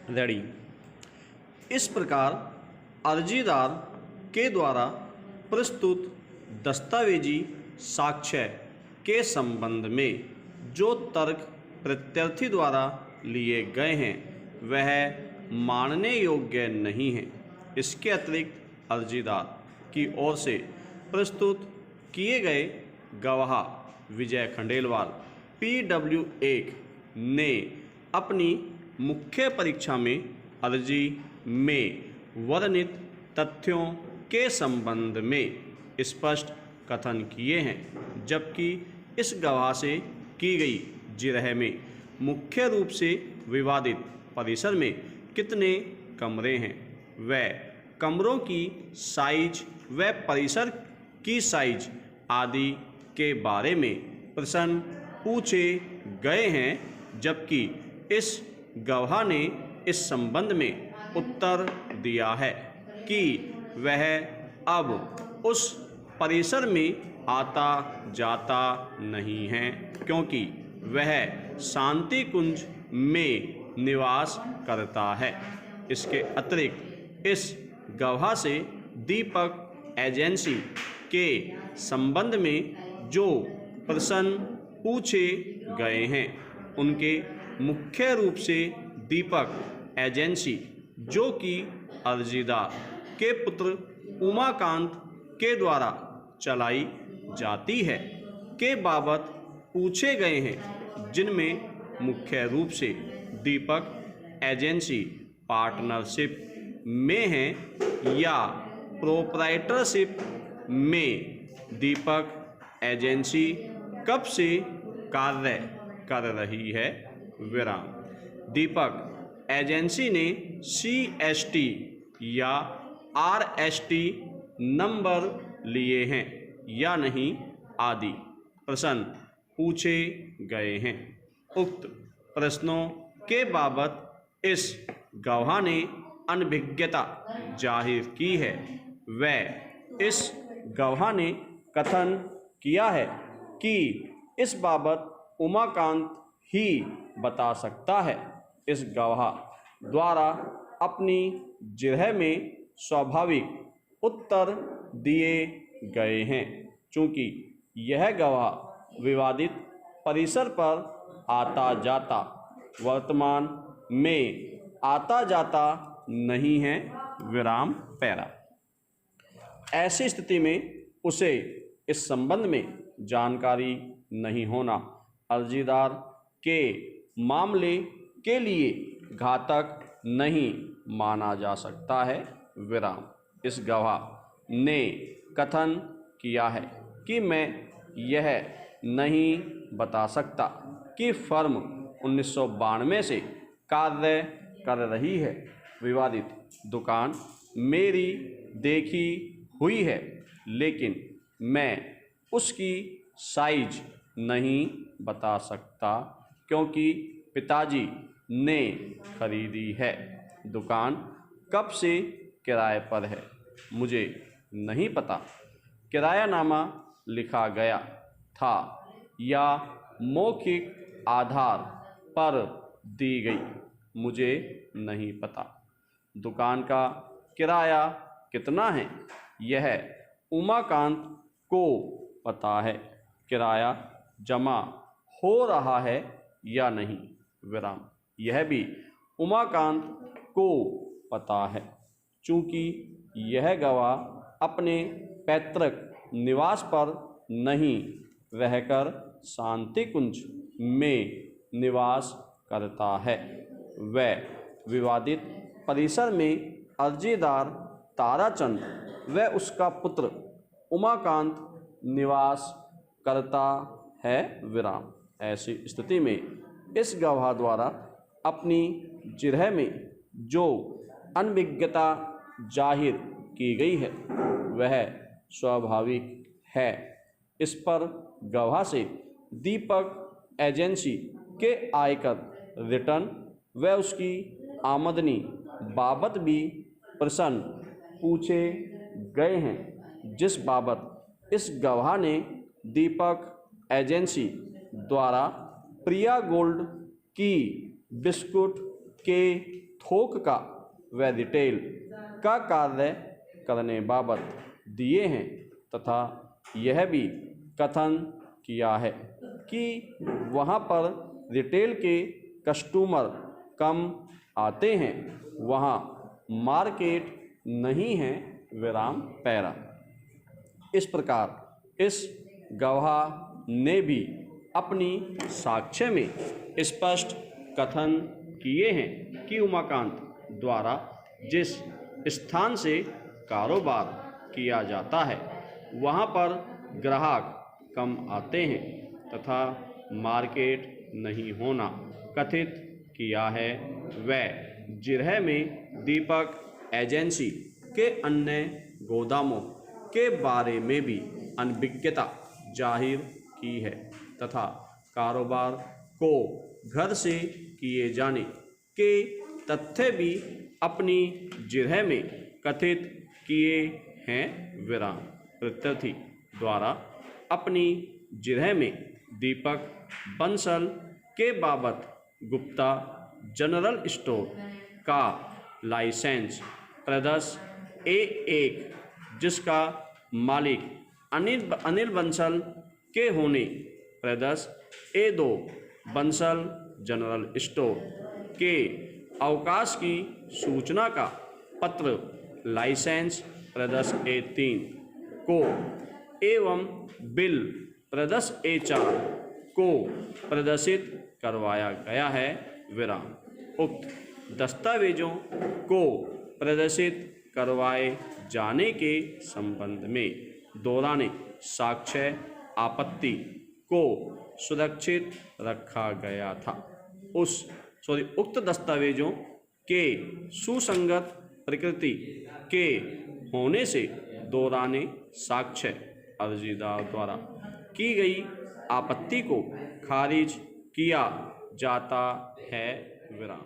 Ready. इस प्रकार अर्जीदार के द्वारा प्रस्तुत दस्तावेजी साक्ष्य के संबंध में जो तर्क प्रत्यर्थी द्वारा लिए गए हैं वह मानने योग्य नहीं है। इसके अतिरिक्त अर्जीदार की ओर से प्रस्तुत किए गए गवाह विजय खंडेलवाल PW1 ने अपनी मुख्य परीक्षा में अर्जी में वर्णित तथ्यों के संबंध में स्पष्ट कथन किए हैं, जबकि इस गवाह से की गई जिरह में मुख्य रूप से विवादित परिसर में कितने कमरे हैं, व कमरों की साइज व परिसर की साइज आदि के बारे में प्रश्न पूछे गए हैं, जबकि इस गवाह ने इस संबंध में उत्तर दिया है कि वह अब उस परिसर में आता जाता नहीं है, क्योंकि वह शांति कुंज में निवास करता है। इसके अतिरिक्त इस गवाह से दीपक एजेंसी के संबंध में जो प्रश्न पूछे गए हैं उनके मुख्य रूप से दीपक एजेंसी, जो कि अर्जीदार के पुत्र उमाकांत के द्वारा चलाई जाती है, के बाबत पूछे गए हैं, जिनमें मुख्य रूप से दीपक एजेंसी पार्टनरशिप में है या प्रोप्राइटरशिप में, दीपक एजेंसी कब से कार्य कर रही है, विराम। दीपक एजेंसी ने CST या RST नंबर लिए हैं या नहीं आदि प्रश्न पूछे गए हैं। उक्त प्रश्नों के बाबत इस गवाह ने अनभिज्ञता जाहिर की है व इस गवाह ने कथन किया है कि इस बाबत उमाकांत ही बता सकता है। इस गवाह द्वारा अपनी जिरह में स्वाभाविक उत्तर दिए गए हैं। चूँकि यह गवाह विवादित परिसर पर आता जाता, वर्तमान में आता जाता नहीं है, विराम पैरा। ऐसी स्थिति में उसे इस संबंध में जानकारी नहीं होना अर्जीदार के मामले के लिए घातक नहीं माना जा सकता है, विराम। इस गवाह ने कथन किया है कि मैं यह नहीं बता सकता कि फर्म 1992 से कार्य कर रही है। विवादित दुकान मेरी देखी हुई है, लेकिन मैं उसकी साइज नहीं बता सकता क्योंकि पिताजी ने खरीदी है। दुकान कब से किराए पर है मुझे नहीं पता। किरायानामा लिखा गया था या मौखिक आधार पर दी गई मुझे नहीं पता। दुकान का किराया कितना है यह उमाकांत को पता है। किराया जमा हो रहा है या नहीं, विराम, यह भी उमाकांत को पता है। चूँकि यह गवाह अपने पैतृक निवास पर नहीं रहकर शांति कुंज में निवास करता है, वह विवादित परिसर में अर्जीदार ताराचंद व उसका पुत्र उमाकांत निवास करता है, विराम। ऐसी स्थिति में इस गवाह द्वारा अपनी जिरह में जो अनभिज्ञता जाहिर की गई है वह स्वाभाविक है। इस पर गवाह से दीपक एजेंसी के आयकर रिटर्न व उसकी आमदनी बाबत भी प्रश्न पूछे गए हैं, जिस बाबत इस गवाह ने दीपक एजेंसी द्वारा प्रिया गोल्ड की बिस्कुट के थोक का व रिटेल का कार्य करने बाबत दिए हैं तथा यह भी कथन किया है कि वहाँ पर रिटेल के कस्टमर कम आते हैं, वहाँ मार्केट नहीं है, विराम पैरा। इस प्रकार इस गवाह ने भी अपनी साक्ष्य में स्पष्ट कथन किए हैं कि उमाकांत द्वारा जिस स्थान से कारोबार किया जाता है वहाँ पर ग्राहक कम आते हैं तथा मार्केट नहीं होना कथित किया है। वह जिरह में दीपक एजेंसी के अन्य गोदामों के बारे में भी अनभिज्ञता जाहिर की है तथा कारोबार को घर से किए जाने के तथ्य भी अपनी जिरह में कथित किए हैं। विराम। प्रत्यर्थी द्वारा अपनी जिरह में दीपक बंसल के बाबत गुप्ता जनरल स्टोर का लाइसेंस प्रदस A1 जिसका मालिक अनिल बंसल के होने प्रदस A2 बंसल जनरल स्टोर के अवकाश की सूचना का पत्र लाइसेंस प्रदस A3 को एवं बिल प्रदस A4 को प्रदर्शित करवाया गया है। विराम। उक्त दस्तावेजों को प्रदर्शित करवाए जाने के संबंध में दौरान साक्ष्य आपत्ति को सुरक्षित रखा गया था। उक्त दस्तावेजों के सुसंगत प्रकृति के होने से दौरान साक्ष्य अर्जीदार द्वारा की गई आपत्ति को खारिज किया जाता है। विराम।